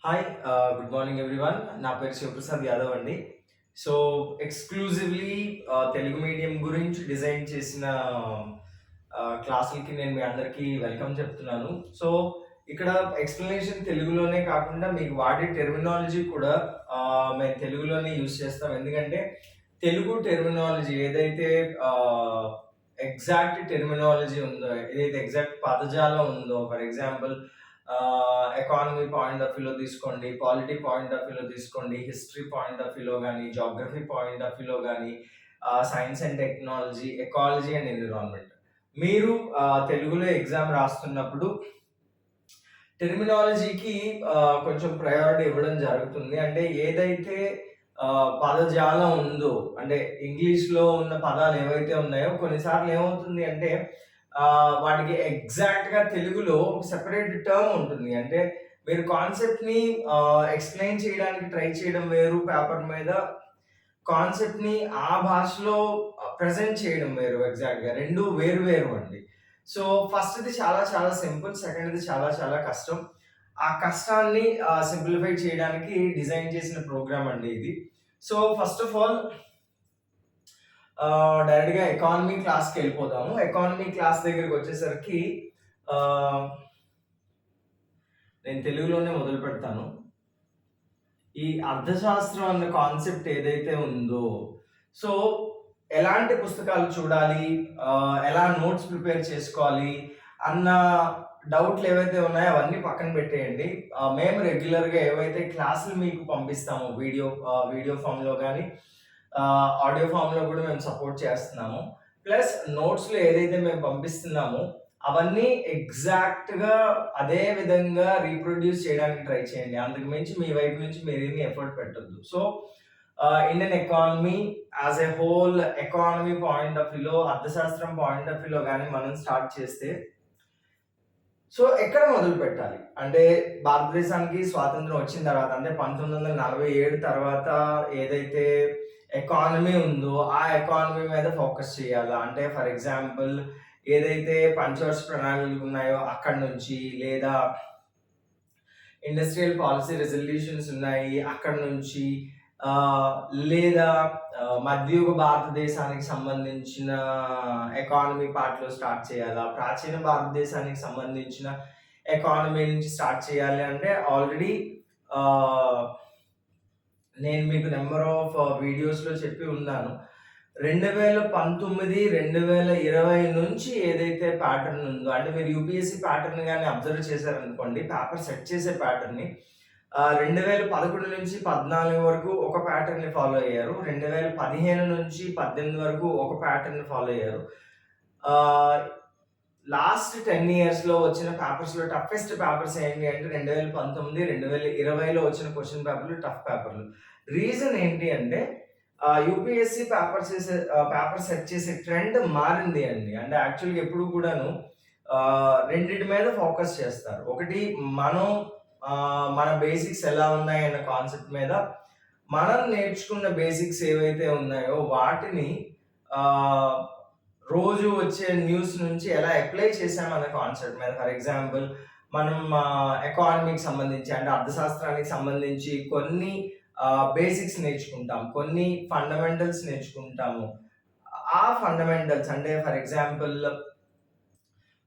Hi good morning everyone. నా పేరు శివప్రసాద్ యాదవ్ అండి. సో, ఎక్స్‌క్లూజివ్‌లీ తెలుగు మీడియం గురించి డిజైన్ చేసిన క్లాసులకి నేను మీ అందరికీ వెల్కమ్ చెప్తున్నాను. సో, ఇక్కడ ఎక్స్‌ప్లనేషన్ తెలుగులోనే కాకుండా మీకు వాడే టెర్మినాలజీ కూడా మేము తెలుగులోనే యూజ్ చేస్తాం. ఎందుకంటే, తెలుగు టెర్మినాలజీ ఏదైతే ఆహ్, ఎగ్జాక్ట్ టెర్మినాలజీ ఉందో, ఏదైతే ఎగ్జాక్ట్ పదజాలం ఉందో, for example economy point of వ్యూలో తీసుకోండి, పాలిటీ పాయింట్ ఆఫ్ వ్యూలో తీసుకోండి, హిస్టరీ పాయింట్ ఆఫ్ వ్యూలో గానీ, జాగ్రఫీ పాయింట్ ఆఫ్ వ్యూలో గానీ, science and technology, ecology and environment. మీరు తెలుగులో ఎగ్జామ్ రాస్తున్నప్పుడు టెర్మినాలజీకి కొంచెం ప్రయారిటీ ఇవ్వడం జరుగుతుంది. అంటే ఏదైతే పదజాలం ఉందో, అంటే ఇంగ్లీష్‌లో ఉన్న పదాలు ఏవైతే ఉన్నాయో కొన్నిసార్లు ఏమవుతుంది అంటే వాటికి ఎగ్జాక్ట్‌గా తెలుగులో ఒక సెపరేట్ టర్మ్ ఉంటుంది. అంటే మీరు కాన్సెప్ట్‌ని ఎక్స్‌ప్లెయిన్ చేయడానికి ట్రై చేయడం వేరు పేపర్ మీద. కాన్సెప్ట్‌ని ఆ భాషలో ప్రెజెంట్ చేయడం వేరు ఎగ్జాక్ట్‌గా. 2 వేరు వేరు అండి. సో, ఫస్ట్‌ది చాలా చాలా సింపుల్. సెకండ్‌ది చాలా చాలా కష్టం. ఆ కష్టాన్ని సింప్లిఫై చేయడానికి డిజైన్ చేసిన ప్రోగ్రామ్ అండి ఇది. సో, ఫస్ట్ ఆఫ్ ఆల్ డైరెక్ట్‌గా ఎకానమీ క్లాస్‌కెళ్ళిపోదాము. ఎకానమీ క్లాస్ దగ్గరికొచ్చేసరికి ఆహ్, నేను తెలుగులోనే మొదలుపెడతాను. ఈ అర్థశాస్త్రం అన్న కాన్సెప్ట్ ఏదైతే ఉందో, సో ఎలాంటి పుస్తకాలు చూడాలి, ఎలా నోట్స్ ప్రిపేర్ చేసుకోవాలి అన్న డౌట్లు ఏవైతే ఉన్నాయో అవన్నీ పక్కన పెట్టేయండి. మేము రెగ్యులర్‌గా ఏవైతే క్లాసులు మీకు పంపిస్తామో వీడియో ఫార్మ్‌లో గానీ, ఆడియో ఫార్మ్‌లో కూడా మేము సపోర్ట్ చేస్తున్నాము. ప్లస్ నోట్స్‌లో ఏదైతే మేము పంపిస్తున్నామో అవన్నీ ఎగ్జాక్ట్‌గా అదే విధంగా రీప్రొడ్యూస్ చేయడానికి ట్రై చేయండి. అంతకు మించి మీ వైపు నుంచి మీరేమి ఎఫర్ట్ పెట్టొద్దు. So, Indian economy as a whole economy point of వ్యూలో, అర్థశాస్త్రం పాయింట్ ఆఫ్ వ్యూలో గాని మనం స్టార్ట్ చేస్తే సో, ఎక్కడ మొదలుపెట్టాలి? అంటే భారతదేశానికి స్వాతంత్రం వచ్చిన తర్వాత అంటే 1947 తర్వాత ఏదైతే ఎకానమీ ఉందో, ఆ ఎకానమీ మీద ఫోకస్ చేయాలా? అంటే ఫర్ ఎగ్జాంపుల్ ఏదైతే పంచవర్ష ప్రణాళికలు ఉన్నాయో అక్కడి నుంచి, లేదా ఇండస్ట్రియల్ పాలసీ రెజల్యూషన్స్ ఉన్నాయి అక్కడి నుంచి, ఆహ్, లేదా మధ్యయుగ భారతదేశానికి సంబంధించిన ఎకానమీ పార్ట్‌లో స్టార్ట్ చేయాలా? ప్రాచీన భారతదేశానికి సంబంధించిన ఎకానమీ నుంచి స్టార్ట్ చేయాలి అంటే ఆల్రెడీ ఆహ్, నేను మీకు నంబర్ ఆఫ్ వీడియోస్‌లో చెప్పి ఉన్నాను. 2019, 2020 నుంచి ఏదైతే ప్యాటర్న్ ఉందో, అంటే మీరు యూపీఎస్సీ ప్యాటర్న్ గాని అబ్జర్వ్ చేశారనుకోండి, పేపర్ సెట్ చేసే ప్యాటర్న్‌ని 2011 నుంచి 14 వరకు ఒక ప్యాటర్న్‌ని ఫాలో అయ్యారు. 2015 నుంచి 18 వరకు ఒక ప్యాటర్న్‌ని ఫాలో అయ్యారు. ఆహ్, లాస్ట్ 10 ఇయర్స్‌లో వచ్చిన పేపర్స్‌లో టఫెస్ట్ పేపర్స్ ఏంటి అంటే 2019, 2020లో వచ్చిన క్వెషన్ పేపర్‌లు టఫ్ పేపర్‌లు. రీజన్ ఏంటి అంటే యూపీఎస్సీ పేపర్ సెట్ చేసే ట్రెండ్ మారింది అండి. అంటే యాక్చువల్‌గా ఎప్పుడు కూడాను రెండిటి మీద ఫోకస్ చేస్తారు. ఒకటి మనం మన బేసిక్స్ ఎలా ఉన్నాయన్న కాన్సెప్ట్ మీద, మనం నేర్చుకున్న బేసిక్స్ ఏవైతే ఉన్నాయో వాటిని ఆహ్, రోజు వచ్చే న్యూస్ నుంచి ఎలా అప్లై చేశామన్న కాన్సెప్ట్ మీద. ఫర్ ఎగ్జాంపుల్ మనం ఎకానమీకి సంబంధించి అంటే అర్థశాస్త్రానికి సంబంధించి కొన్ని బేసిక్స్ నేర్చుకుంటాం. కొన్ని ఫండమెంటల్స్ నేర్చుకుంటాము. ఆ ఫండమెంటల్స్ అంటే ఫర్ ఎగ్జాంపుల్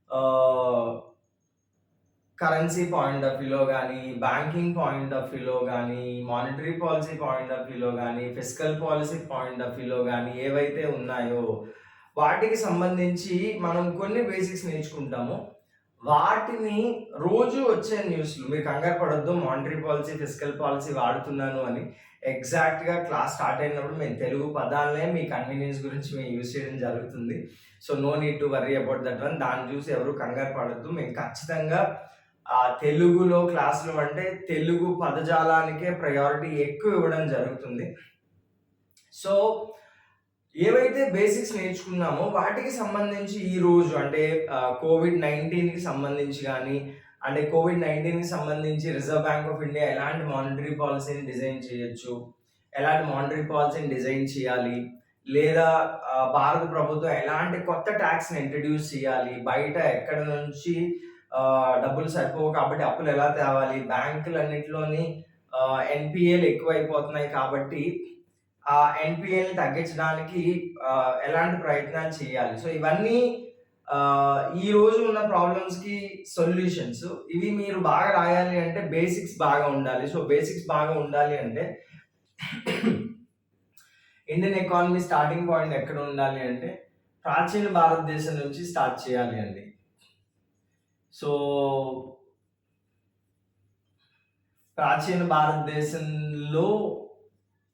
ఆహ్, కరెన్సీ పాయింట్ ఆఫ్ వ్యూలో గానీ, బ్యాంకింగ్ పాయింట్ ఆఫ్ వ్యూలో గానీ, మానిటరీ పాలిసీ పాయింట్ ఆఫ్ వ్యూలో గానీ, ఫిస్కల్ పాలిసీ పాయింట్ ఆఫ్ వ్యూలో గానీ ఏవైతే ఉన్నాయో, వాటికి సంబంధించి మనం కొన్ని బేసిక్స్ నేర్చుకుంటాము. వాటిని రోజు వచ్చే న్యూస్‌లు మీరు కంగారు పడొద్దు. మానిటరీ పాలిసీ, ఫిస్కల్ పాలిసీ వాడుతున్నాను అని. ఎగ్జాక్ట్‌గా క్లాస్ స్టార్ట్ అయినప్పుడు మేము తెలుగు పదాలనే మీ కన్వీనియన్స్ గురించి మేము యూజ్ చేయడం జరుగుతుంది. So, no need to worry about that one. దాన్ని చూసి ఎవరు కంగారు పడొద్దు. మేము ఖచ్చితంగా తెలుగులో క్లాసులు అంటే తెలుగు పదజాలానికే ప్రయారిటీ ఎక్కువ ఇవ్వడం జరుగుతుంది. సో, ఏవైతే బేసిక్స్ నేర్చుకున్నామో వాటికి సంబంధించి ఈరోజు అంటే కోవిడ్-19కి సంబంధించి గానీ, అంటే కోవిడ్-19కి సంబంధించి రిజర్వ్ బ్యాంక్ ఆఫ్ ఇండియా ఎలాంటి మానిటరీ పాలిసీని డిజైన్ చేయొచ్చు, ఎలాంటి మానిటరీ పాలిసీని డిజైన్ చేయాలి, లేదా భారత ప్రభుత్వం ఎలాంటి కొత్త టాక్స్‌ని ఇంట్రొడ్యూస్ చేయాలి, బయట ఎక్కడి నుంచి డబ్బులు సరిపోవు కాబట్టి అప్పులు ఎలా తేవాలి, బ్యాంకులన్నిటిలోని ఎన్‌పీఏలు ఎక్కువైపోతున్నాయి కాబట్టి ఆ ఎన్‌పీఏ‌ని తగ్గించడానికి ఎలాంటి ప్రయత్నాలు చేయాలి. సో, ఇవన్నీ ఈ రోజు ఉన్న ప్రాబ్లమ్స్‌కి సొల్యూషన్స్. ఇవి మీరు బాగా రాయాలి అంటే బేసిక్స్ బాగా ఉండాలి. సో, బేసిక్స్ బాగా ఉండాలి అంటే ఇండియన్ ఎకానమీ స్టార్టింగ్ పాయింట్ ఎక్కడ ఉండాలి అంటే ప్రాచీన భారతదేశం నుంచి స్టార్ట్ చేయాలి అండి. సో, ప్రాచీన భారతదేశంలో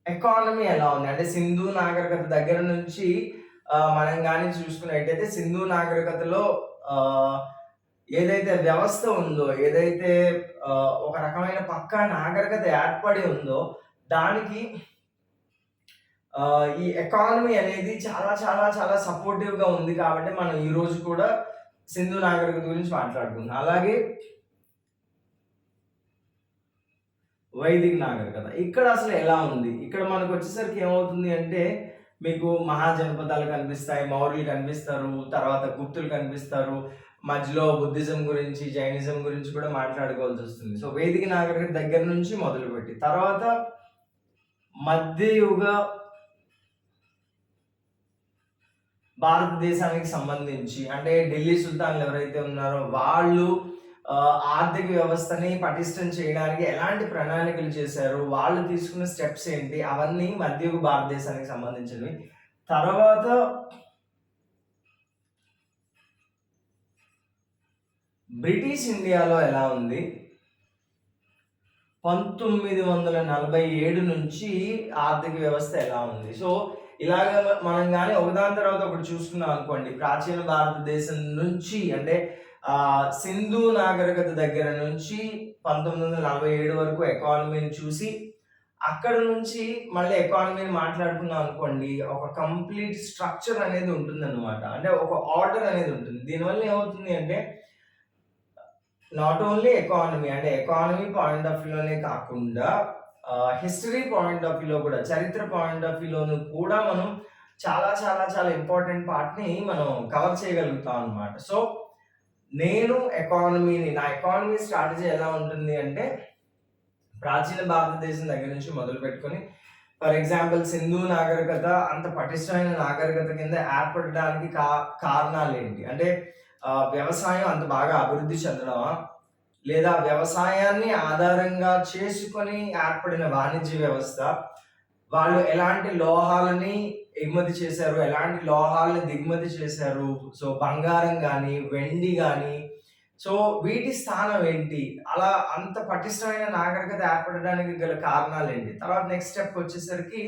ఎకానమీ ఎలా ఉంది అంటే సింధు నాగరికత దగ్గర నుంచి మనం గాని చూసుకున్నట్టయితే సింధు నాగరికతలో ఏదైతే వ్యవస్థ ఉందో, ఏదైతే ఒక రకమైన పక్కా నాగరికత ఏర్పడి ఉందో దానికి ఈ ఎకానమీ అనేది చాలా చాలా చాలా సపోర్టివ్‌గా ఉంది కాబట్టి మనం ఈ రోజు కూడా సింధు నాగరికత గురించి మాట్లాడుకుంటున్నాం. అలాగే వైదిక నాగరికత. ఇక్కడ అసలు ఎలా ఉంది? ఇక్కడ మనకొచ్చేసరికి ఏమవుతుంది అంటే మీకు మహాజనపదాలు కనిపిస్తాయి, మౌర్యులు కనిపిస్తారు, తర్వాత గుప్తులు కనిపిస్తారు. మధ్యలో బుద్ధిజం గురించి, జైనిజం గురించి కూడా మాట్లాడుకోవాల్సొస్తుంది. సో, వేదిక నాగరికత దగ్గర నుంచి మొదలుపెట్టి తర్వాత మధ్యయుగ భారతదేశానికి సంబంధించి అంటే ఢిల్లీ సుల్తాన్లు ఎవరైతే ఉన్నారో వాళ్ళు ఆర్థిక వ్యవస్థని పటిష్టం చేయడానికి ఎలాంటి ప్రణాళికలు చేశారు, వాళ్ళు తీసుకున్న స్టెప్స్ ఏంటి, అవన్నీ మధ్యయుగ భారతదేశానికి సంబంధించినవి. తర్వాత బ్రిటిష్ ఇండియాలో ఎలా ఉంది, 1947 నుంచి ఆర్థిక వ్యవస్థ ఎలా ఉంది. సో, ఇలాగ మనం గాని ఒకదాని తర్వాత ఒకటి చూసుకున్నాం అనుకోండి, ప్రాచీన భారతదేశం నుంచి అంటే సింధు నాగరికత దగ్గర నుంచి 1947 వరకు ఎకానమీని చూసి అక్కడ నుంచి మళ్ళీ ఎకానమీని మాట్లాడుకున్నాం అనుకోండి, ఒక కంప్లీట్ స్ట్రక్చర్ అనేది ఉంటుందన్నమాట. అంటే ఒక ఆర్డర్ అనేది ఉంటుంది. దీనివల్ల ఏమవుతుంది అంటే నాట్ ఓన్లీ ఎకానమీ అంటే ఎకానమీ పాయింట్ ఆఫ్ వ్యూలోనే కాకుండా హిస్టరీ పాయింట్ ఆఫ్ వ్యూలో కూడా, చరిత్ర పాయింట్ ఆఫ్ వ్యూలోను కూడా మనం చాలా చాలా చాలా ఇంపార్టెంట్ పార్ట్‌ని మనం కవర్ చేయగలుగుతాం అన్నమాట. సో, నా ఎకానమీ స్ట్రాటజీ ఎలా ఉంటుంది అంటే ప్రాచీన భారతదేశం దగ్గర నుంచి మొదలుపెట్టుకొని ఫర్ ఎగ్జాంపుల్ సింధు నాగరికత అంత పటిష్టమైన నాగరికత కింద ఏర్పడడానికి కారణాలేంటి? అంటే వ్యవసాయం అంత బాగా అభివృద్ధి చెందడమా? లేదా వ్యవసాయాన్ని ఆధారంగా చేసుకొని ఏర్పడిన వాణిజ్య వ్యవస్థ? వాళ్ళు ఎలాంటి లోహాలని ఎగుమతి చేశారు, ఎలాంటి లోహాలని దిగుమతి చేశారు? సో, బంగారం గానీ, వెండి గానీ, సో వీటి స్థానం ఏంటి? అలా అంత పటిష్టమైన నాగరికత ఏర్పడడానికి గల కారణాలేంటి? తర్వాత నెక్స్ట్ స్టెప్ వచ్చేసరికి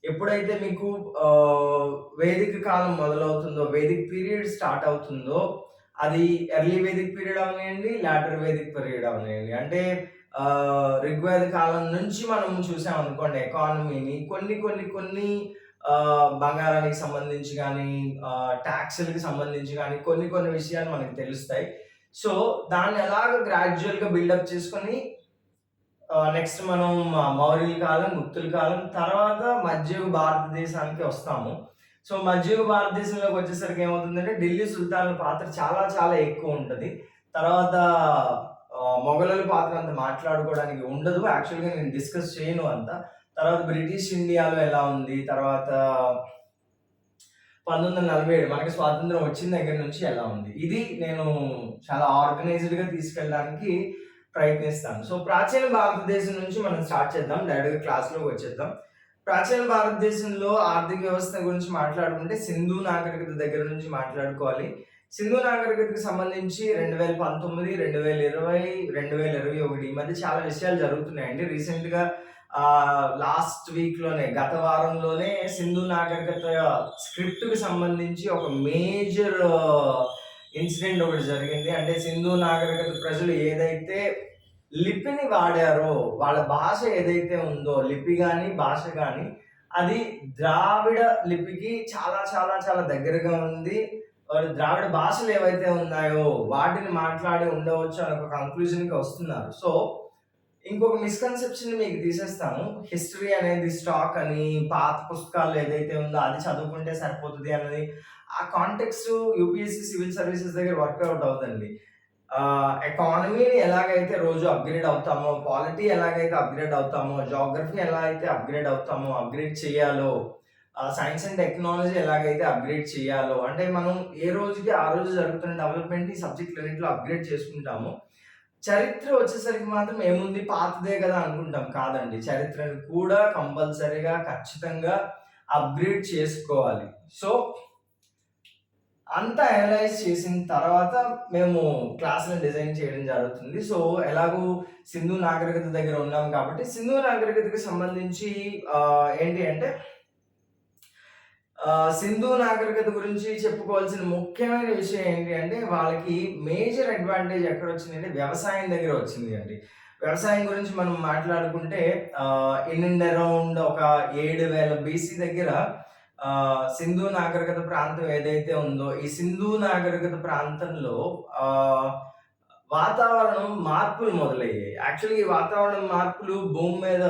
ఎప్పుడైతే మీకు వేదిక కాలం మొదలవుతుందో, వేదిక్ పీరియడ్ స్టార్ట్ అవుతుందో, అది ఎర్లీ వేదిక్ పీరియడ్ అవనియండి, లాటర్ వేదిక్ పీరియడ్ అవనియండి. అంటే ఋగ్వేద కాలం నుంచి మనం చూసామనుకోండి ఎకానమీని కొన్ని కొన్ని కొన్ని బంగారానికి సంబంధించి కానీ, ట్యాక్స్‌లకి సంబంధించి కానీ కొన్ని కొన్ని విషయాలు మనకు తెలుస్తాయి. సో, దాన్ని ఎలాగ గ్రాడ్యుయల్‌గా బిల్డప్ చేసుకొని నెక్స్ట్ మనం మౌర్యుల కాలం, గుప్తుల కాలం తర్వాత మధ్యయుగ భారతదేశానికి వస్తాము. సో, మధ్యయుగ భారతదేశంలోకి వచ్చేసరికి ఏమవుతుందంటే ఢిల్లీ సుల్తాన్ల పాత్ర చాలా చాలా ఎక్కువ ఉంటది. తర్వాత మొఘలుల పాత్ర అంత మాట్లాడుకోవడానికి ఉండదు. యాక్చువల్‌గా నేను డిస్కస్ చేయను అంత. తర్వాత బ్రిటిష్ ఇండియాలో ఎలా ఉంది, తర్వాత 1947 మనకి స్వాతంత్రం వచ్చిన దగ్గర నుంచి ఎలా ఉంది. ఇది నేను చాలా ఆర్గనైజ్డ్‌గా తీసుకెళ్ళడానికి ప్రయత్నిస్తాను. సో, ప్రాచీన భారతదేశం నుంచి మనం స్టార్ట్ చేద్దాం. డైరెక్ట్‌గా క్లాస్‌లోకి వచ్చేద్దాం. ప్రాచీన భారతదేశంలో ఆర్థిక వ్యవస్థ గురించి మాట్లాడుకుంటే సింధు నాగరికత దగ్గర నుంచి మాట్లాడుకోవాలి. సింధు నాగరికతకు సంబంధించి 2019, 2020, 2021 ఈ మధ్య చాలా విషయాలు జరుగుతున్నాయండి. రీసెంట్‌గా లాస్ట్ వీక్‌లోనే గత వారంలోనే సింధు నాగరికత స్క్రిప్ట్‌కి సంబంధించి ఒక మేజర్ ఇన్సిడెంట్ ఒకటి జరిగింది. అంటే సింధు నాగరికత ప్రజలు ఏదైతే లిపిని వాడారో, వాళ్ళ భాష ఏదైతే ఉందో లిపి గాని, భాష గాని అది ద్రావిడ లిపికి చాలా చాలా చాలా దగ్గరగా ఉంది. వాళ్ళు ద్రావిడ భాషలు ఏవైతే ఉన్నాయో వాటిని మాట్లాడి ఉండవచ్చు అని ఒక కంక్లూజన్‌కి వస్తున్నారు. సో, ఇంకొక మిస్‌కన్సెప్షన్ మీకు తీసేస్తాను. హిస్టరీ అనేది స్టాక్ అని, పాత పుస్తకాల్లో ఏదైతే ఉందో అది చదువుకుంటే సరిపోతది అన్నది ఆ కాంటెక్స్ట్ యూపీఎస్సీ సివిల్ సర్వీసెస్ దగ్గర వర్కౌట్ అవుతుంది. ఎకానమీని ఎలాగైతే రోజు అప్గ్రేడ్ అవుతామో, పాలిటీ ఎలాగైతే అప్గ్రేడ్ అవుతామో, జాగ్రఫీ ఎలా అయితే అప్గ్రేడ్ అవుతామో, అప్గ్రేడ్ చేయాలో, సైన్స్ అండ్ టెక్నాలజీ ఎలాగైతే అప్గ్రేడ్ చేయాలో, అంటే మనం ఏ రోజుకి ఆ రోజు జరుగుతున్న డెవలప్మెంట్ ఈ సబ్జెక్టులన్నింటిలో అప్గ్రేడ్ చేసుకుంటాము. చరిత్ర వచ్చేసరికి మాత్రం ఏముంది పాతదే కదా అనుకుంటాం. కాదండి, చరిత్రను కూడా కంపల్సరీగా ఖచ్చితంగా అప్గ్రేడ్ చేసుకోవాలి. సో అంతా అనలైజ్ చేసిన తర్వాత మేము క్లాసులను డిజైన్ చేయడం జరుగుతుంది. సో ఎలాగూ సింధు నాగరికత దగ్గర ఉన్నాం కాబట్టి సింధు నాగరికతకి సంబంధించి ఏంటి అంటే సింధు నాగరికత గురించి చెప్పుకోవాల్సిన ముఖ్యమైన విషయం ఏంటి అంటే వాళ్ళకి మేజర్ అడ్వాంటేజ్ ఎక్కడ వచ్చిందంటే వ్యవసాయం దగ్గర వచ్చింది అండి. వ్యవసాయం గురించి మనం మాట్లాడుకుంటే ఇన్ అండ్ అరౌండ్ ఒక 7000 బీసీ దగ్గర సింధు నాగరికత ప్రాంతం ఏదైతే ఉందో ఈ సింధు నాగరికత ప్రాంతంలో వాతావరణం మార్పులు మొదలయ్యాయి. యాక్చువల్లీ ఈ వాతావరణం మార్పులు భూమి మీద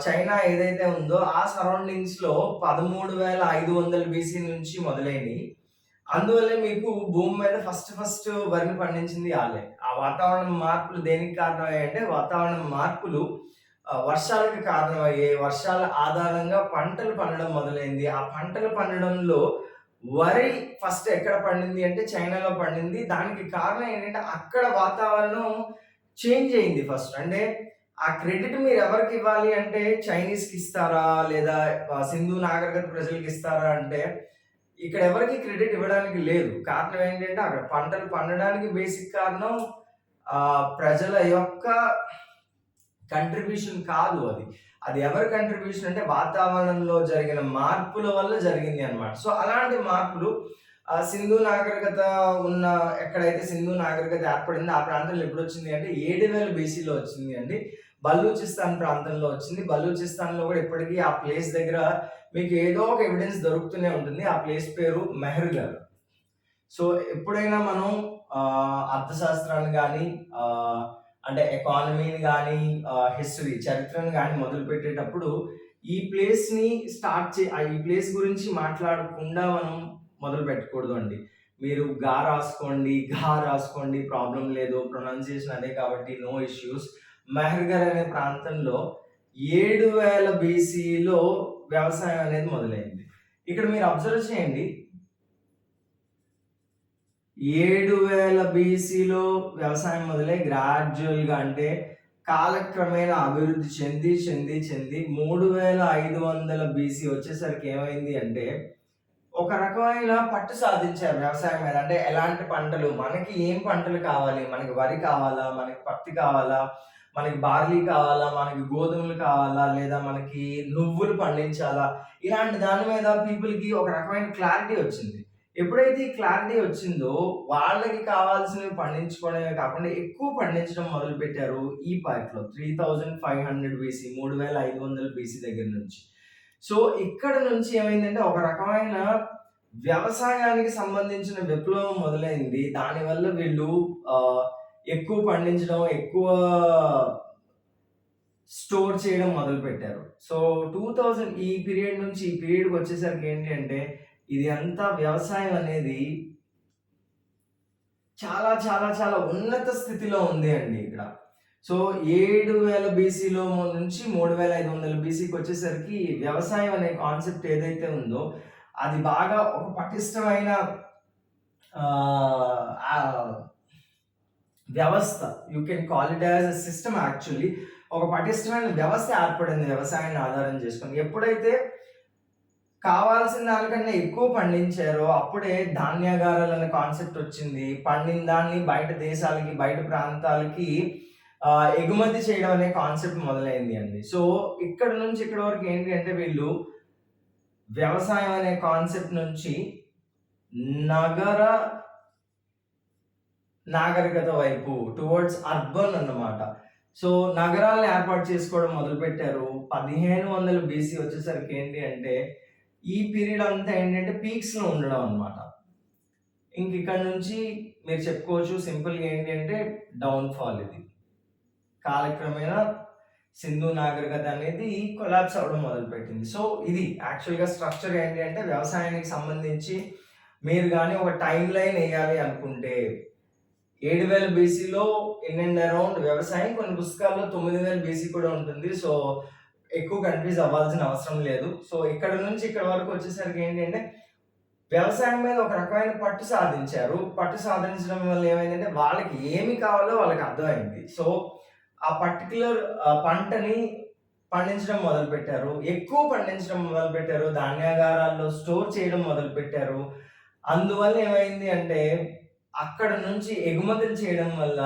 చైనా ఏదైతే ఉందో ఆ సరౌండింగ్స్‌లో 13,500 బీసీ నుంచి మొదలైనయి. అందువల్లే మీకు భూమి మీద ఫస్ట్ వరిని పండించింది ఆళ్ళే. ఆ వాతావరణం మార్పులు దేనికి కారణమయ్యాయంటే వాతావరణం మార్పులు వర్షాలకు కారణమయ్యాయి. వర్షాల ఆధారంగా పంటలు పండడం మొదలైంది. ఆ పంటలు పండడంలో వరి ఫస్ట్ ఎక్కడ పండింది అంటే చైనాలో పండింది. దానికి కారణం ఏంటంటే అక్కడ వాతావరణం చేంజ్ అయింది ఫస్ట్. అంటే ఆ క్రెడిట్ మీరు ఎవరికి ఇవ్వాలి అంటే చైనీస్‌కి ఇస్తారా? లేదా సింధు నాగరికత ప్రజలకి ఇస్తారా? అంటే ఇక్కడ ఎవరికీ క్రెడిట్ ఇవ్వడానికి లేదు. కారణం ఏంటంటే అక్కడ పంటలు పండడానికి బేసిక్ కారణం ప్రజల యొక్క కంట్రిబ్యూషన్ కాదు అది. అది ఎవరి కంట్రిబ్యూషన్ అంటే వాతావరణంలో జరిగిన మార్పుల వల్ల జరిగింది అన్నమాట. సో అలాంటి మార్పులు సింధు నాగరికత ఉన్న ఎక్కడైతే సింధు నాగరికత ఏర్పడిందో ఆ ప్రాంతంలో ఎప్పుడొచ్చింది అంటే 7000 బీసీలో వచ్చింది అండి. బలూచిస్తాన్ ప్రాంతంలో వచ్చింది. బలూచిస్తాన్‌లో కూడా ఇప్పటికీ ఆ ప్లేస్ దగ్గర మీకు ఏదో ఒక ఎవిడెన్స్ దొరుకుతూనే ఉంటుంది. ఆ ప్లేస్ పేరు మెహర్‌గఢ్. సో ఎప్పుడైనా మనం అర్థశాస్త్రాన్ని గానీ అంటే ఎకానమీని గానీ హిస్టరీ చరిత్రను గానీ మొదలుపెట్టేటప్పుడు ఈ ప్లేస్‌ని ఈ ప్లేస్ గురించి మాట్లాడకుండా మనం మొదలుపెట్టకూడదు అండి. మీరు రాసుకోండి, రాసుకోండి ప్రాబ్లమ్ లేదు. ప్రొనౌన్సియేషన్ అదే కాబట్టి నో ఇష్యూస్. మెహర్‌గఢ్ అనే ప్రాంతంలో 7000 బీసీలో వ్యవసాయం అనేది మొదలైంది. ఇక్కడ మీరు అబ్జర్వ్ చేయండి. 7000 బీసీలో వ్యవసాయం మొదలై గ్రాడ్యువల్‌గా అంటే కాలక్రమేణా అభివృద్ధి చెంది 3500 బీసీ వచ్చేసరికి ఏమైంది అంటే ఒక రకమైన పట్టు సాధించారు వ్యవసాయం మీద. అంటే ఎలాంటి పంటలు మనకి ఏం పంటలు కావాలి? మనకి వరి కావాలా? మనకి పత్తి కావాలా? మనకి బార్లీ కావాలా? మనకి గోధుమలు కావాలా? లేదా మనకి నువ్వులు పండించాలా? ఇలాంటి దాని మీద పీపుల్‌కి ఒక రకమైన క్లారిటీ వచ్చింది. ఎప్పుడైతే ఈ క్లారిటీ వచ్చిందో వాళ్ళకి కావాల్సినవి పండించుకోవడమే కాకుండా ఎక్కువ పండించడం మొదలుపెట్టారు ఈ పార్ట్‌లో 3500 బీసీ 3500 బీసీ దగ్గర నుంచి. సో ఇక్కడ నుంచి ఏమైందంటే ఒక రకమైన వ్యవసాయానికి సంబంధించిన విప్లవం మొదలైంది. దానివల్ల వీళ్ళు ఎక్కువ పండించడం, ఎక్కువ స్టోర్ చేయడం మొదలుపెట్టారు. సో 2000 ఈ పీరియడ్ నుంచి ఈ పీరియడ్‌కి వచ్చేసరికి ఏంటి అంటే ఇది అంతా వ్యవసాయం అనేది చాలా చాలా చాలా ఉన్నత స్థితిలో ఉంది అండి ఇక్కడ. సో 7000 బీసీలో నుంచి 3500 బీసీకి వచ్చేసరికి వ్యవసాయం అనే కాన్సెప్ట్ ఏదైతే ఉందో అది బాగా ఒక పటిష్టమైన వ్యవస్థ, you can call it as a system. Actually ఒక పటిష్టమైన వ్యవస్థ ఏర్పడింది వ్యవసాయాన్ని ఆధారం చేసుకొని. ఎప్పుడైతే కావాల్సిన దానికన్నా ఎక్కువ పండించారో అప్పుడే ధాన్యాగారాలు అనే కాన్సెప్ట్ వచ్చింది. పండిన దాన్ని బయట దేశాలకి, బయట ప్రాంతాలకి ఎగుమతి చేయడం అనే కాన్సెప్ట్ మొదలైంది అండి. సో ఇక్కడ నుంచి ఇక్కడ వరకు ఏంటి అంటే వీళ్ళు వ్యవసాయం అనే కాన్సెప్ట్ నుంచి నగర నాగరికత వైపు టువర్డ్స్ అర్బన్ అన్నమాట. సో నగరాలను ఏర్పాటు చేసుకోవడం మొదలుపెట్టారు. 1500 బీసీ వచ్చేసరికి ఏంటి అంటే ఈ పీరియడ్ అంతా ఏంటంటే పీక్స్‌లో ఉండడం అన్నమాట. ఇంక ఇక్కడ నుంచి మీరు చెప్పుకోవచ్చు సింపుల్‌గా ఏంటి అంటే డౌన్‌ఫాల్ ఇది. కాలక్రమేణా సింధు నాగరికత అనేది కొలాప్స్ అవ్వడం మొదలుపెట్టింది. సో ఇది యాక్చువల్‌గా స్ట్రక్చర్ ఏంటి అంటే వ్యవసాయానికి సంబంధించి మీరు గాని ఒక టైమ్ లైన్ ఎయ్యాలి అనుకుంటే 7000 బీసీలో ఇన్ అండ్ అరౌండ్ వ్యవసాయం, కొన్ని పుస్తకాల్లో 9000 బీసీ కూడా ఉంటుంది. సో, ఎక్కువ కన్‌ఫ్యూజ్ అవ్వాల్సిన అవసరం లేదు. సో, ఇక్కడ నుంచి ఇక్కడ వరకు వచ్చేసరికి ఏంటంటే, వ్యవసాయం మీద ఒక రకమైన పట్టు సాధించారు. పట్టు సాధించడం వల్ల ఏమైందంటే, వాళ్ళకి ఏమి కావాలో వాళ్ళకి అర్థమైంది. సో, ఆ పర్టిక్యులర్ పంటని పండించడం మొదలుపెట్టారు. ఎక్కువ పండించడం మొదలుపెట్టారు. ధాన్యాగారాల్లో స్టోర్ చేయడం మొదలుపెట్టారు. అందువల్ల ఏమైంది అంటే, అక్కడ నుంచి ఎగుమతులు చేయడం వల్ల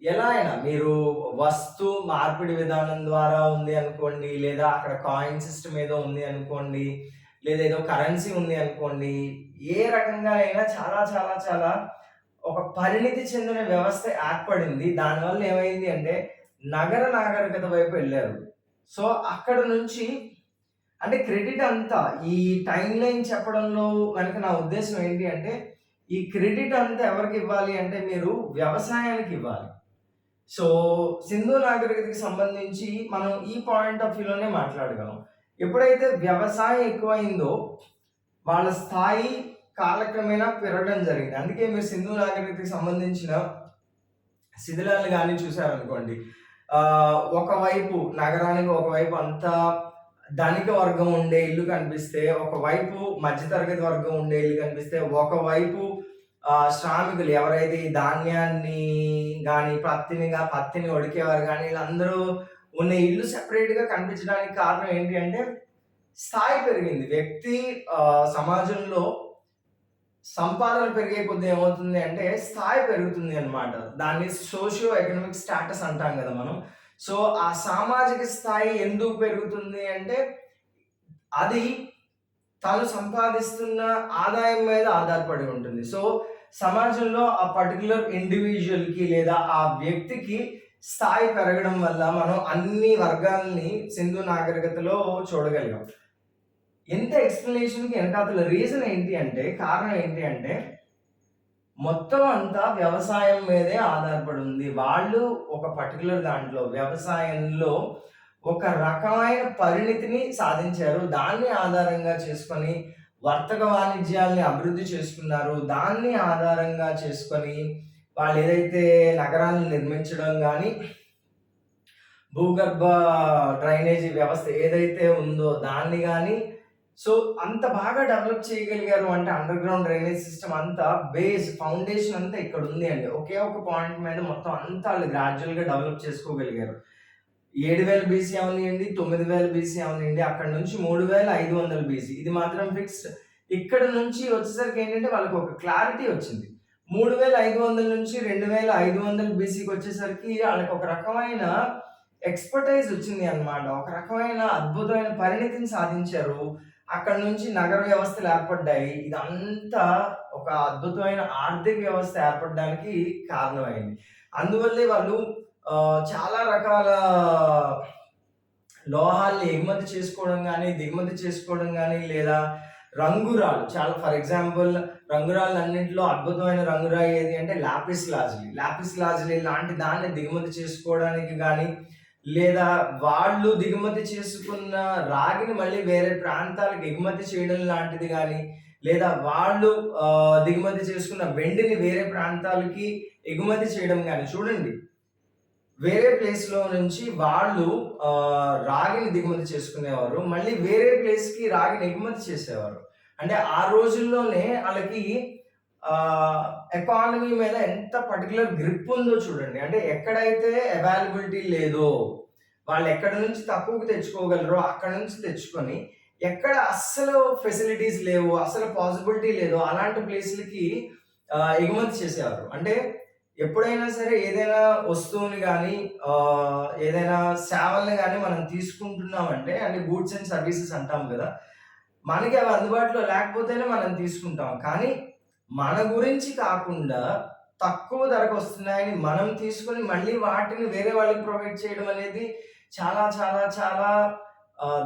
ఎలా అయినా మీరు వస్తు మార్పిడి విధానం ద్వారా ఉంది అనుకోండి, లేదా అక్కడ కాయిన్ సిస్టమ్ ఏదో ఉంది అనుకోండి, లేదా ఏదో కరెన్సీ ఉంది అనుకోండి. ఏ రకంగా అయినా చాలా చాలా చాలా ఒక పరిణితి చెందిన వ్యవస్థ ఏర్పడింది. దానివల్ల ఏమైంది అంటే నగర నాగరికత వైపు వెళ్లారు. సో, అక్కడ నుంచి అంటే క్రెడిట్ అంతా ఈ టైమ్ లైన్ చెప్పడంలో గనక నా ఉద్దేశ్యం ఏంటి అంటే, ఈ క్రెడిట్ అంతా ఎవరికివ్వాలి అంటే మీరు వ్యవసాయానికివ్వాలి. సో, సింధు నాగరికతకి సంబంధించి మనం ఈ పాయింట్ ఆఫ్ వ్యూలోనే మాట్లాడగలం. ఎప్పుడైతే వ్యవసాయం ఎక్కువయిందో, వాళ్ళ స్థాయి కాలక్రమేణా పెరగడం జరిగింది. అందుకే మీరు సింధు నాగరికతకి సంబంధించిన శిథిలాలు గాని చూసారనుకోండి. ఒకవైపు నగరానికి ఒకవైపు అంతా ధనిక వర్గం ఉండే ఇల్లు కనిపిస్తే, ఒకవైపు మధ్య తరగతి వర్గం ఉండే ఇల్లు కనిపిస్తే, ఒకవైపు శ్రామికులు ఎవరైతే ఈ ధాన్యాన్ని గాని, పత్తిని ఉడికేవారు గాని, వీళ్ళందరూ ఉన్న ఇల్లు సెపరేట్‌గా కనిపించడానికి కారణం ఏంటి అంటే, స్థాయి పెరిగింది. వ్యక్తి సమాజంలో సంపాదన పెరిగే కొద్దీ ఏమవుతుంది అంటే, స్థాయి పెరుగుతుంది అన్నమాట. దాన్ని సోషియో ఎకనామిక్ స్టేటస్ అంటాం గదా మనం. సో, ఆ సామాజిక స్థాయి ఎందుకు పెరుగుతుంది అంటే, అది తను సంపాదిస్తున్న ఆదాయం మీద ఆధారపడి ఉంటుంది. సో, సమాజంలో ఆ పర్టిక్యులర్ ఇండివిడ్యువల్‌కి లేదా ఆ వ్యక్తికి స్థాయి పెరగడం వల్ల మనం అన్ని వర్గాల్ని సింధు నాగరికతలో చూడగలిగాం. ఎంత ఎక్స్‌ప్లనేషన్‌కి ఎనకాతల రీజన్ ఏంటి అంటే, కారణం ఏంటి అంటే, మొత్తం అంతా వ్యవసాయం మీదే ఆధారపడి ఉంది. వాళ్ళు ఒక పర్టిక్యులర్ దాంట్లో వ్యవసాయంలో ఒక రకమైన పరిణితిని సాధించారు. దాన్ని ఆధారంగా చేసుకొని వర్తక వాణిజ్యాల్ని అభివృద్ధి చేసుకున్నారు. దాన్ని ఆధారంగా చేసుకొని వాళ్ళేదైతే నగరాలను నిర్మించడం గానీ, భూగర్భ డ్రైనేజీ వ్యవస్థ ఏదైతే ఉందో దాన్ని గానీ, సో అంత బాగా డెవలప్ చేయగలిగారు అంటే అండర్ గ్రౌండ్ డ్రైనేజ్ సిస్టమ్ అంతా ఫౌండేషన్ అంతా ఇక్కడుంది అండి. ఒకే ఒక పాయింట్ మీద మొత్తం అంతా ఆళ్ళు గ్రాడ్యుయల్‌గా డెవలప్ చేసుకోగలిగారు. 7000 బీసీ అవనియండి, 9000 బీసీ అవనియండి, అక్కడి నుంచి 3500 బీసీ. ఇది మాత్రం ఫిక్స్డ్. ఇక్కడ నుంచి వచ్చేసరికి ఏంటంటే వాళ్ళకి ఒక క్లారిటీ వచ్చింది. 3500 నుంచి 2500 బీసీకి వచ్చేసరికి వాళ్ళకి ఒక రకమైన ఎక్స్‌పర్‌టైజ్ వచ్చింది అన్నమాట. ఒక రకమైన అద్భుతమైన పరిణితిని సాధించారు. అక్కడి నుంచి నగర వ్యవస్థలు ఏర్పడ్డాయి. ఇదంతా ఒక అద్భుతమైన ఆర్థిక వ్యవస్థ ఏర్పడడానికి కారణమైంది. అందువల్లే వాళ్ళు చాలా రకాల లోహాల్ని ఎగుమతి చేసుకోవడం గానీ, దిగుమతి చేసుకోవడం గానీ, లేదా రంగురాళ్ళు ఫర్ ఎగ్జాంపుల్ రంగురాళ్ళన్నింటిలో అద్భుతమైన రంగురాయి ఏది అంటే లాపిస్ లాజులి. లాపిస్ లాజులి లాంటి దాన్ని దిగుమతి చేసుకోవడానికి గానీ, లేదా వాళ్ళు దిగుమతి చేసుకున్న రాగిని మళ్ళీ వేరే ప్రాంతాలకు ఎగుమతి చేయడం లాంటిది గానీ, లేదా వాళ్ళు దిగుమతి చేసుకున్న వెండిని వేరే ప్రాంతాలకి ఎగుమతి చేయడం గానీ చూడండి. వేరే ప్లేస్‌లో నుంచి వాళ్ళు రాగిని దిగుమతి చేసుకునేవారు. మళ్ళీ వేరే ప్లేస్‌కి రాగిని ఎగుమతి చేసేవారు. అంటే ఆ రోజుల్లోనే ఆళ్ళకి ఎకానమీ మీద ఎంత పర్టిక్యులర్ గ్రిప్ ఉందో చూడండి. అంటే ఎక్కడైతే అవైలబిలిటీ లేదో, వాళ్ళు ఎక్కడి నుంచి తక్కువకి తెచ్చుకోగలరో అక్కడి నుంచి తెచ్చుకొని, ఎక్కడ అస్సలు ఫెసిలిటీస్ లేవు, అసలు పాసిబిలిటీ లేదో అలాంటి ప్లేస్‌లకి ఎగుమతి చేసేవారు. అంటే ఎప్పుడైనా సరే ఏదైనా వస్తువుని గానీ, ఏదైనా సేవల్ని గానీ మనం తీసుకుంటున్నామంటే అంటే గూడ్స్ అండ్ సర్వీసెస్ అంటాం గదా! మనకి అవి అందుబాటులో లేకపోతేనే మనం తీసుకుంటాం. కానీ మన గురించి కాకుండా తక్కువ ధరకొస్తున్నాయని మనం తీసుకొని మళ్ళీ వాటిని వేరే వాళ్ళకి ప్రొవైడ్ చేయడం అనేది చాలా చాలా చాలా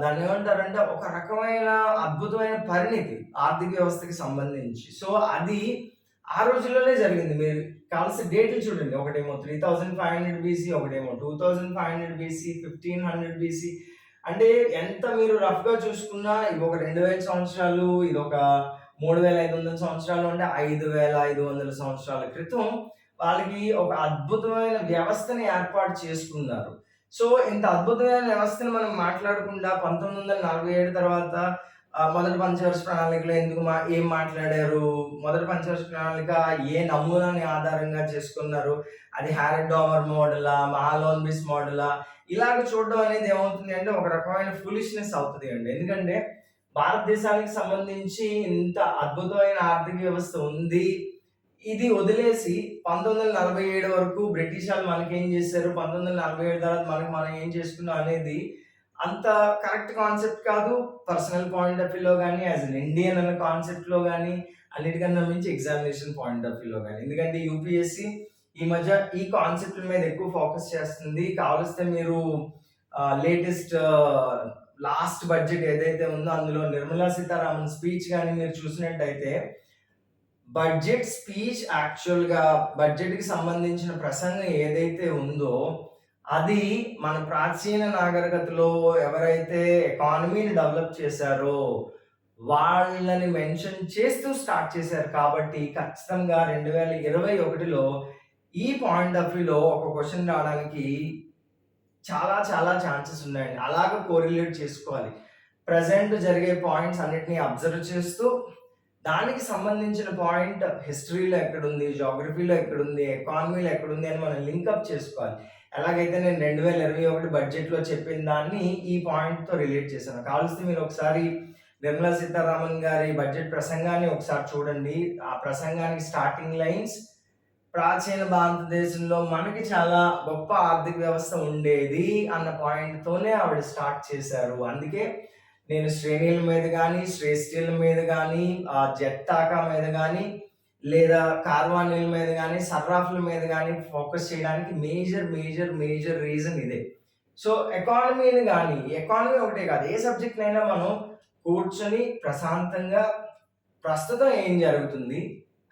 దాన్నేమంటారంటే ఒక రకమైన అద్భుతమైన పరిణితి ఆర్థిక వ్యవస్థకి సంబంధించి. సో, అది ఆ రోజుల్లోనే జరిగింది. మీరు కావాల్సిన డేట్లు చూడండి. ఒకటేమో 3500 బీసీ, ఒకటేమో 2500 బీసీ, 1500 బీసీ. అంటే ఎంత మీరు రఫ్‌గా చూసుకున్నా ఇవొక 2000 సంవత్సరాలు, ఇదొక 3500 సంవత్సరాలు అంటే 5500 సంవత్సరాల క్రితం వాళ్ళకి ఒక అద్భుతమైన వ్యవస్థని ఏర్పాటు చేసుకున్నారు. సో, ఇంత అద్భుతమైన వ్యవస్థని మనం మాట్లాడకుండా 1947 తర్వాత మొదటి పంచవర్ష ప్రణాళికలో ఎందుకు ఏం మాట్లాడారు? మొదటి పంచవర్ష ప్రణాళిక ఏ నమూనాని ఆధారంగా చేసుకున్నారు? అది హారడ్ డామర్ మోడలా? మహాలోన్బిస్ మోడలా? ఇలాగ చూడడం అనేది ఏమవుతుంది అంటే ఒక రకమైన ఫూలిష్‌నెస్ అవుతది అండి. ఎందుకంటే భారతదేశానికి సంబంధించి ఇంత అద్భుతమైన ఆర్థిక వ్యవస్థ ఉంది. ఇది వదిలేసి 1947 వరకు బ్రిటిష్ ఆళ్ళు మనకేం జేశారు? 1947 తర్వాత మనం ఏం చేసుకున్నాం అనేది అంత కరెక్ట్ కాన్సెప్ట్ కాదు. పర్సనల్ పాయింట్ ఆఫ్ వ్యూలో గాని, యాస్ ఎన్ ఇండియన్ అన్న కాన్సెప్ట్‌లో గాని, అన్నిటికన్నా మించి ఎగ్జామినేషన్ పాయింట్ ఆఫ్ వ్యూలో గాని. ఎందుకంటే యూపీఎస్‌సి ఈ మధ్య ఈ కాన్సెప్ట్‌ల మీద ఎక్కువ ఫోకస్ చేస్తుంది. కావలిస్తే మీరు లేటెస్ట్ లాస్ట్ బడ్జెట్ ఏదైతే ఉందో అందులో నిర్మలా సీతారామన్ స్పీచ్ గాని మీరు చూసినట్టయితే బడ్జెట్ స్పీచ్ యాక్చువల్‌గా బడ్జెట్‌కి సంబంధించిన ప్రసంగం ఏదైతే ఉందో, అది మన ప్రాచీన నాగరికతలో ఎవరైతే ఎకానమీని డెవలప్ చేశారో, వాళ్ళని మెన్షన్ చేస్తూ స్టార్ట్ చేశారు. కాబట్టి ఖచ్చితంగా 2021లో ఈ పాయింట్ ఆఫ్ వ్యూలో ఒక క్వెషన్ రావడానికి చాలా చాలా ఛాన్సెస్ ఉన్నాయండి. అలాగా కోరిలేట్ చేసుకోవాలి. ప్రెజెంట్ జరిగే పాయింట్స్ అన్నిటిని అబ్జర్వ్ చేస్తూ దానికి సంబంధించిన పాయింట్ హిస్టరీలో ఎక్కడుంది, జియోగ్రఫీలో ఎక్కడుంది, ఎకానమీలో ఎక్కడుంది అని మనం లింకప్ చేసుకోవాలి. ఎలాగైతే నేను 2021 బడ్జెట్‌లో చెప్పిన దాన్ని ఈ పాయింట్‌తో రిలేట్ చేశాను. కావాల్సితే మీరు ఒకసారి నిర్మలా సీతారామన్ గారి బడ్జెట్ ప్రసంగాన్ని ఒకసారి చూడండి. ఆ ప్రసంగానికి స్టార్టింగ్ లైన్స్ ప్రాచీన భారతదేశంలో మనకి చాలా గొప్ప ఆర్థిక వ్యవస్థ ఉండేది అన్న పాయింట్‌తోనే ఆవిడ స్టార్ట్ చేశారు. అందుకే నేను శ్రేణుల మీద గాని, శ్రేష్ఠుల మీద గాని, జెట్టాకా మీద గాని, లేదా కార్వానీల మీద గాని, సర్రాఫ్‌ల మీద గాని ఫోకస్ చేయడానికి మేజర్ రీజన్ ఇదే. సో, ఎకానమీ ఒకటే కాదు. ఏ సబ్జెక్ట్‌నైనా మనం కూర్చొని ప్రశాంతంగా ప్రస్తుతం ఏం జరుగుతుంది?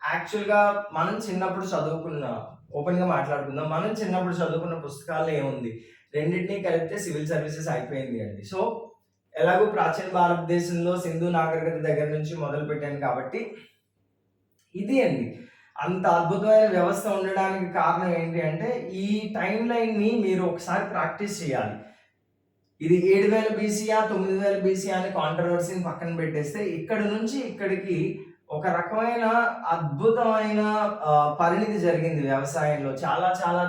యాక్చువల్‌గా మనం చిన్నప్పుడు చదువుకున్న ఓపెన్‌గా మాట్లాడుకుందాం. మనం చిన్నప్పుడు చదువుకున్న పుస్తకాల్లో ఏముంది? రెండిటిని కలిపితే సివిల్ సర్వీసెస్ అయిపోయింది అండి. సో, ఎలాగో ప్రాచీన భారతదేశంలో సింధు నాగరికత దగ్గర నుంచి మొదలుపెట్టాను కాబట్టి ఇది అండి. అంత అద్భుతమైన వ్యవస్థ ఉండడానికి కారణం ఏంటి అంటే, ఈ టైమ్ లైన్‌ని మీరు ఒకసారి ప్రాక్టీస్ చేయాలి. ఇది 7000 బీసీయా, 9000 బీసీయా అనే కాంట్రోవర్సీని పక్కన పెట్టేస్తే, ఇక్కడి నుంచి ఇక్కడికి ఒక రకమైన అద్భుతమైన పరిణితి జరిగింది వ్యవసాయంలో.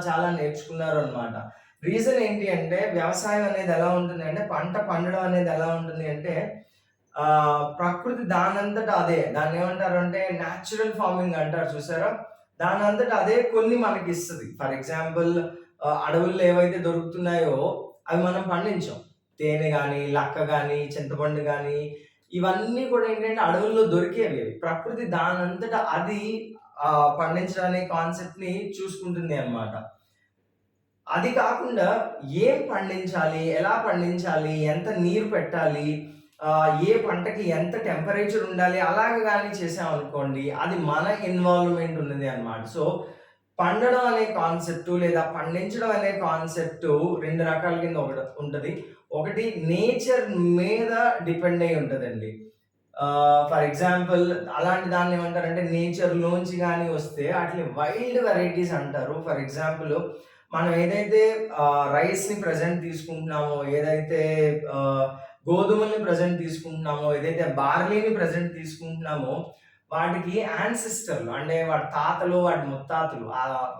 చాలా నేర్చుకున్నారనమాట. రీజన్ ఏంటి అంటే, వ్యవసాయం అనేది ఎలా ఉంటుందంటే, పంట పండడం అనేది ఎలా ఉంటుంది అంటే, ప్రకృతి దానంతట అదే దాన్నేమంటారంటే న్యాచురల్ ఫార్మింగ్ అంటారు చూసారా? దానంతట అదే కొన్ని మనకిస్తది. ఫర్ ఎగ్జాంపుల్ అడవుల్లో ఏవైతే దొరుకుతున్నాయో అవి మనం పండించం. తేనె గాని, లక్క గాని, చింతపండు గాని ఇవన్నీ కూడా ఏంటంటే అడవుల్లో దొరికేవి అవి. ప్రకృతి దానంతట అది పండించడం అనే కాన్సెప్ట్‌ని చూసుకుంటుంది అన్నమాట. అది కాకుండా ఏం పండించాలి? ఎలా పండించాలి? ఎంత నీరు పెట్టాలి? ఏ పంటకి ఎంత టెంపరేచర్ ఉండాలి? అలాగ గాని చేసామనుకోండి, అది మన ఇన్వాల్వ్‌మెంట్ ఉన్నది అన్నమాట. సో, పండడం అనే కాన్సెప్టు లేదా పండించడం అనే కాన్సెప్టు 2 రకాల కింద ఒకటి ఉంటది. ఒకటి నేచర్ మీద డిపెండ్ అయ్యి ఉంటదండి. ఫర్ ఎగ్జాంపుల్ అలాంటి దాన్ని ఏమంటారంటే నేచర్‌లోంచి గాని వస్తే ఆటిని వైల్డ్ వెరైటీస్ అంటారు. ఫర్ ఎగ్జాంపుల్ మనం ఏదైతే రైస్‌ని ప్రెజెంట్ తీసుకుంటున్నామో, ఏదైతే గోధుమల్ని ప్రెజెంట్ తీసుకుంటున్నామో, ఏదైతే బార్లీని ప్రెజెంట్ తీసుకుంటున్నామో, వాటికి యాన్సెస్టర్‌లు అంటే వాడి తాతలు, వాడి ముత్తాతలు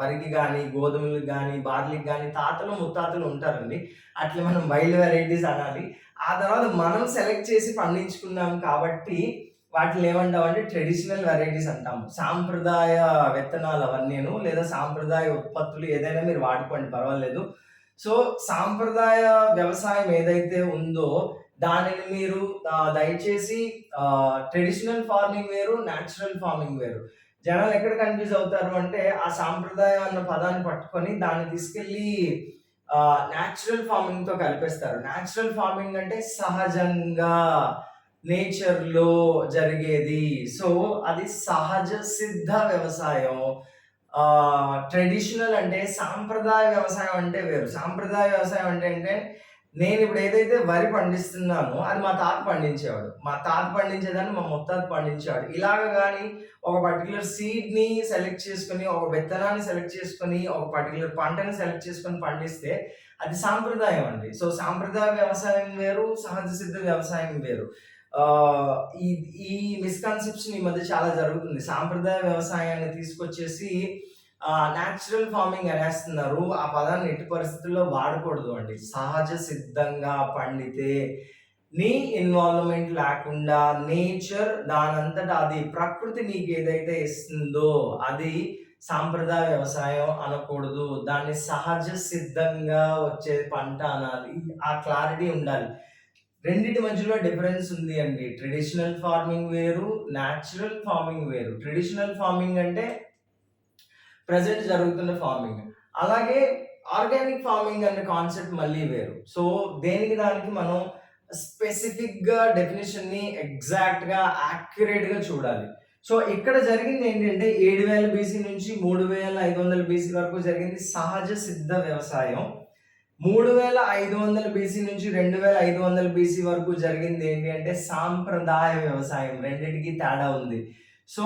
వరికి గాని, గోధుమలకి గాని, బార్లీకి గాని తాతలు, ముత్తాతలు ఉంటారండి. అట్లా మనం వైల్డ్ వెరైటీస్ అనాలి. ఆ తర్వాత మనం సెలెక్ట్ చేసి పండించుకున్నాం కాబట్టి వాటిని ఏమంటామంటే ట్రెడిషనల్ వెరైటీస్ అంటాము. సాంప్రదాయ విత్తనాలు అవన్నీను లేదా సాంప్రదాయ ఉత్పత్తులు ఏదైనా మీరు వాడుకోండి పర్వాలేదు. సో, సాంప్రదాయ వ్యవసాయం ఏదైతే ఉందో దానిని మీరు దయచేసి ట్రెడిషనల్ ఫార్మింగ్ వేరు, నేచురల్ ఫార్మింగ్ వేరు. జనాలు ఎక్కడ కన్‌ఫ్యూజ్ అవుతారు అంటే ఆ సాంప్రదాయం అన్న పదాన్ని పట్టుకొని దాన్ని తీసుకెళ్ళి నేచురల్ ఫార్మింగ్‌తో కలిపేస్తారు. నేచురల్ ఫార్మింగ్ అంటే సహజంగా నేచర్‌లో జరిగేది. సో, అది సహజ సిద్ధ వ్యవసాయం. ట్రెడిషనల్ అంటే సాంప్రదాయ వ్యవసాయం అంటే వేరు. సాంప్రదాయ వ్యవసాయం అంటే నేనిప్పుడు ఏదైతే వరి పండిస్తున్నానో అది మా తాత పండించేవాడు. మా తాత పండించేదాన్ని మా ముత్తాత పండించేవాడు. ఇలాగ గాని ఒక పర్టిక్యులర్ సీడ్‌ని సెలెక్ట్ చేసుకొని, ఒక విత్తనాన్ని సెలెక్ట్ చేసుకొని, ఒక పర్టిక్యులర్ పంటని సెలెక్ట్ చేసుకొని పండిస్తే అది సాంప్రదాయం అండి. సో, సాంప్రదాయ వ్యవసాయం వేరు, సహజ సిద్ధ వ్యవసాయం వేరు. ఆహ్, ఈ ఈ మిస్‌కన్సెప్షన్ ఈ మధ్య చాలా జరుగుతుంది. సాంప్రదాయ వ్యవసాయాన్ని తీసుకొచ్చేసి నేచురల్ ఫార్మింగ్ అనేస్తున్నారు. ఆ పదాన్ని ఎట్టి పరిస్థితుల్లో వాడకూడదు అండి. సహజ సిద్ధంగా పండితే, నీ ఇన్వాల్వ్‌మెంట్ లేకుండా నేచర్ దానంతట అది ప్రకృతి నీకేదైతే ఇస్తుందో అది సాంప్రదాయ వ్యవసాయం అనకూడదు. దాన్ని సహజ సిద్ధంగా వచ్చే పంట అనాలి. ఆ క్లారిటీ ఉండాలి. రెండిటి మధ్యలో డిఫరెన్స్ ఉంది అండి. ట్రెడిషనల్ ఫార్మింగ్ వేరు, నేచురల్ ఫార్మింగ్ వేరు. ట్రెడిషనల్ ఫార్మింగ్ అంటే ప్రెజెంట్ జరుగుతున్న ఫార్మింగ్. అలాగే ఆర్గానిక్ ఫార్మింగ్ అనే కాన్సెప్ట్ మళ్ళీ వేరు. సో, దేనికి దానికి మనం స్పెసిఫిక్‌గా డెఫినిషన్‌ని ఎగ్జాక్ట్‌గా, యాక్యురేట్‌గా చూడాలి. సో, ఇక్కడ జరిగిందేంటంటే 7000 బీసీ నుంచి 3500 బీసీ వరకు జరిగింది సహజ సిద్ధ వ్యవసాయం. 3500 బీసీ నుంచి 2500 బీసీ వరకు జరిగింది ఏంటి అంటే సాంప్రదాయ వ్యవసాయం. రెండిటికి తేడా ఉంది. సో,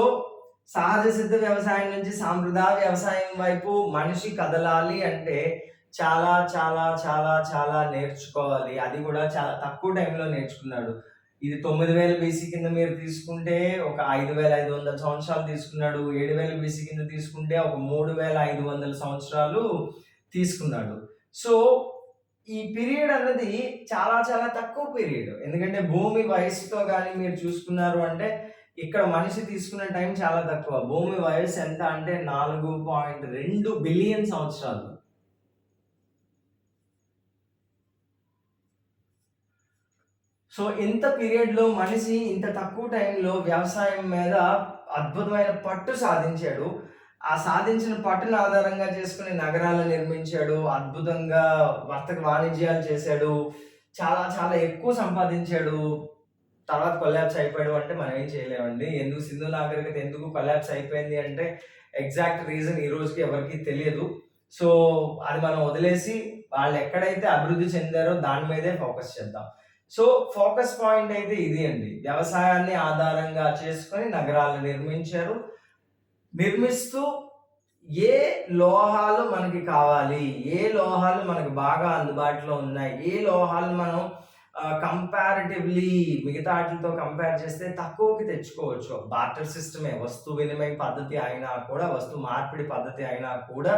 సహజ సిద్ధ వ్యవసాయం నుంచి సాంప్రదాయ వ్యవసాయం వైపు మనిషి కదలాలి అంటే చాలా చాలా చాలా చాలా నేర్చుకోవాలి. అది కూడా చాలా తక్కువ టైంలో నేర్చుకున్నాడు. ఇది 9000 బీసీ కింద మీరు తీసుకుంటే ఒక 5500 సంవత్సరాలు తీసుకున్నాడు. 7000 బీసీ కింద తీసుకుంటే ఒక 3500 సంవత్సరాలు తీసుకున్నాడు. సో, ఈ పీరియడ్ అన్నది చాలా చాలా తక్కువ పీరియడ్. ఎందుకంటే భూమి వయస్సుతో గాని మీరు చూసుకున్నారు అంటే ఇక్కడ మనిషి తీసుకున్న టైం చాలా తక్కువ. భూమి వయస్సు ఎంత అంటే 4.2 బిలియన్ సంవత్సరాలు. సో, ఇంత పీరియడ్‌లో మనిషి ఇంత తక్కువ టైంలో వ్యవసాయం మీద అద్భుతమైన పట్టు సాధించాడు. ఆ సాధించిన పట్టును ఆధారంగా చేసుకొని నగరాలు నిర్మించాడు. అద్భుతంగా వర్తక వాణిజ్యాలు చేశాడు. చాలా చాలా ఎక్కువ సంపాదించాడు. తర్వాత కొలాప్స్ అయిపోయాడు అంటే మనం ఏం చేయలేమండి. ఎందుకు సింధు నాగరికత ఎందుకు కొలాప్స్ అయిపోయింది అంటే ఎగ్జాక్ట్ రీజన్ ఈ రోజుకి ఎవరికీ తెలియదు. సో, అది మనం వదిలేసి వాళ్ళు ఎక్కడైతే అభివృద్ధి చెందారో దాని మీదే ఫోకస్ చేద్దాం. సో, ఫోకస్ పాయింట్ అయితే ఇది అండి. వ్యవసాయాన్ని ఆధారంగా చేసుకొని నగరాలు నిర్మించారు. నిర్మిస్తూ ఏ లోహాలు మనకి కావాలి, ఏ లోహాలు మనకు బాగా అందుబాటులో ఉన్నాయి, ఏ లోహాలు మనం కంపారిటివ్‌లీ మిగతా ఆటిలతో కంపేర్ చేస్తే తక్కువకి తెచ్చుకోవచ్చు. బార్టర్ సిస్టమే వస్తు వినిమయ పద్ధతి అయినా కూడా, వస్తు మార్పిడి పద్ధతి అయినా కూడా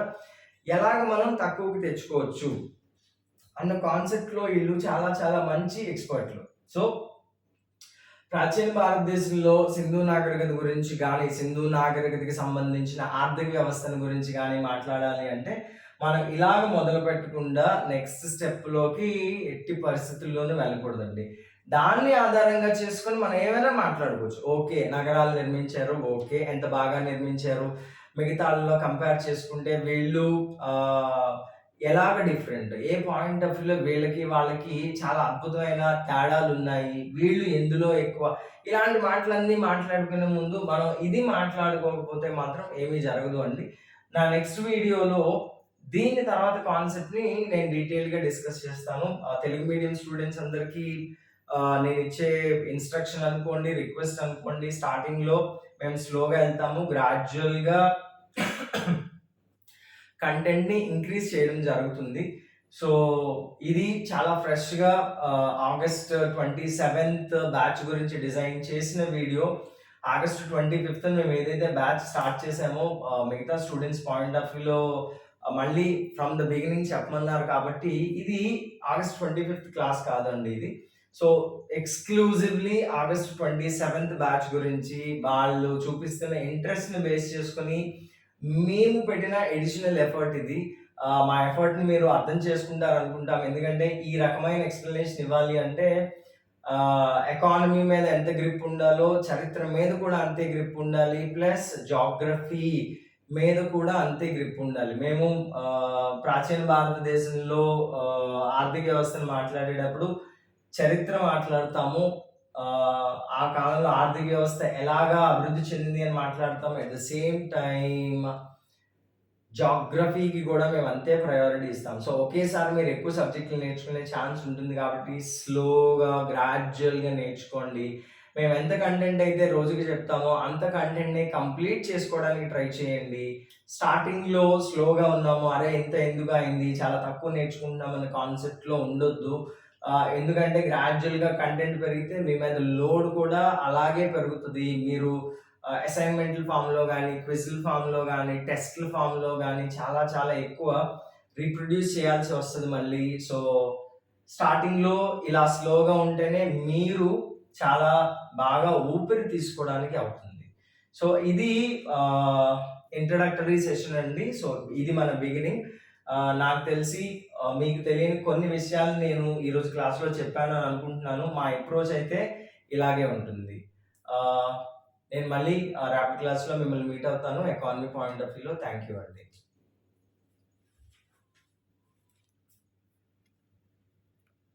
ఎలాగ మనం తక్కువకి తెచ్చుకోవచ్చు అన్న కాన్సెప్ట్‌లో ఈళ్ళు చాలా చాలా మంచి ఎక్స్‌పర్ట్‌లు. సో, ప్రాచీన భారతదేశంలో సింధు నాగరికత గురించి గాని, సింధు నాగరికతకి సంబంధించిన ఆర్థిక వ్యవస్థను గురించి గాని మాట్లాడాలి అంటే, మనం ఇలాగ మొదలుపెట్టకుండా నెక్స్ట్ స్టెప్‌లోకి ఎట్టి పరిస్థితుల్లోనూ వెళ్ళకూడదండి. దాన్ని ఆధారంగా చేసుకొని మనం ఏమైనా మాట్లాడుకోవచ్చు. ఓకే. నగరాలు నిర్మించారు. ఓకే. ఎంత బాగా నిర్మించారు. మిగతా ఆళ్ళలో కంపేర్ చేసుకుంటే వీళ్ళు ఎలాగ డిఫరెంట్? ఏ పాయింట్ ఆఫ్ వ్యూలో వీళ్ళకి, వాళ్ళకి చాలా అద్భుతమైన తేడాలున్నాయి. వీళ్ళు ఎందులో ఎక్కువ ఇలాంటి మాటలన్నీ మాట్లాడుకునే ముందు మనం ఇది మాట్లాడుకోకపోతే మాత్రం ఏమీ జరగదు అండి. నా నెక్స్ట్ వీడియోలో దీని తర్వాత కాన్సెప్ట్‌ని నేను డీటెయిల్‌గా డిస్కస్ చేస్తాను. తెలుగు మీడియం స్టూడెంట్స్ అందరికీ నేనిచ్చే ఇన్‌స్ట్రక్షన్ అనుకోండి, రిక్వెస్ట్ అనుకోండి. స్టార్టింగ్‌లో మేము స్లోగా ఎళ్తాము. గ్రాడ్యుయల్‌గా కంటెంట్‌ని ఇంక్రీజ్ చేయడం జరుగుతుంది. సో, ఇది చాలా ఫ్రెష్‌గా ఆగస్ట్ 27th బ్యాచ్ గురించి డిజైన్ చేసిన వీడియో. ఆగస్ట్ 25th మేము ఏదైతే బ్యాచ్ స్టార్ట్ చేసామో మిగతా స్టూడెంట్స్ పాయింట్ ఆఫ్ వ్యూలో మళ్ళీ ఫ్రమ్ ద బిగినింగ్ చెప్పమన్నారు కాబట్టి ఇది ఆగస్ట్ 25th క్లాస్ కాదండి ఇది. So, exclusively August 27th batch గురించి వాళ్ళు చూపిస్తున్న ఇంట్రెస్ట్‌ని బేస్ చేసుకొని మేము పెట్టిన అడిషనల్ ఎఫర్ట్ ఇది. మా ఎఫర్ట్‌ని మీరు అర్థం చేసుకుంటారనుకుంటాం. ఎందుకంటే ఈ రకమైన ఎక్స్‌ప్లనేషన్ ఇవ్వాలి అంటే ఎకానమీ మీద ఎంత గ్రిప్ ఉండాలో, చరిత్ర మీద కూడా అంతే గ్రిప్ ఉండాలి. ప్లస్ జాగ్రఫీ మీద కూడా అంతే గ్రిప్ ఉండాలి. మేము ప్రాచీన భారతదేశంలో ఆర్థిక వ్యవస్థను మాట్లాడేటప్పుడు చరిత్ర మాట్లాడతాము. ఆ కాలంలో ఆర్థిక వ్యవస్థ ఎలాగా అభివృద్ధి చెందింది అని మాట్లాడతాము. ఎట్ ద సేమ్ టైమ్ జాగ్రఫీకి గూడా మేము అంతే ప్రయారిటీ ఇస్తాం. సో, ఒకేసారి మీరు ఎక్కువ సబ్జెక్టులు నేర్చుకునే ఛాన్స్ ఉంటుంది కాబట్టి స్లోగా, గ్రాడ్యుయల్‌గా నేర్చుకోండి. మేము ఎంత కంటెంట్ అయితే రోజుకి చెప్తామో అంత కంటెంట్‌ని కంప్లీట్ చేసుకోవడానికి ట్రై చేయండి. స్టార్టింగ్‌లో స్లోగా ఉన్నాము. అరే! ఇంత ఎందుకు అయింది? చాలా తక్కువ నేర్చుకుంటున్నాం అనే కాన్సెప్ట్‌లో ఉండొద్దు. ఎందుకంటే గ్రాడ్యుయల్‌గా కంటెంట్ పెరిగితే మీ మీద లోడ్ కూడా అలాగే పెరుగుతది. మీరు అసైన్‌మెంట్‌ల ఫార్మ్‌లో గానీ, క్విజ్‌ల ఫార్మ్‌లో గానీ, టెస్ట్‌ల ఫార్మ్‌లో గానీ చాలా చాలా ఎక్కువ రీప్రొడ్యూస్ చేయాల్సి వస్తది మళ్ళీ. సో, స్టార్టింగ్‌లో ఇలా స్లోగా ఉంటేనే మీరు చాలా బాగా ఊపిరి తీసుకోవడానికి అవుతుంది. సో, ఇది ఇంట్రడక్టరీ సెషన్ అండి. సో, ఇది మన బిగినింగ్. నాకు తెలిసి మీకు తెలియని కొన్ని విషయాలు నేను ఈరోజు క్లాస్‌లో చెప్పాను అని అనుకుంటున్నాను. మా అప్రోచ్ అయితే ఇలాగే ఉంటుంది. ఆహ్, నేను మళ్ళీ ర్యాపిడ్ క్లాస్‌లో మిమ్మల్ని మీట్ అవుతాను. ఎకానమీ పాయింట్ ఆఫ్ వ్యూలో. థాంక్ యూ అండి.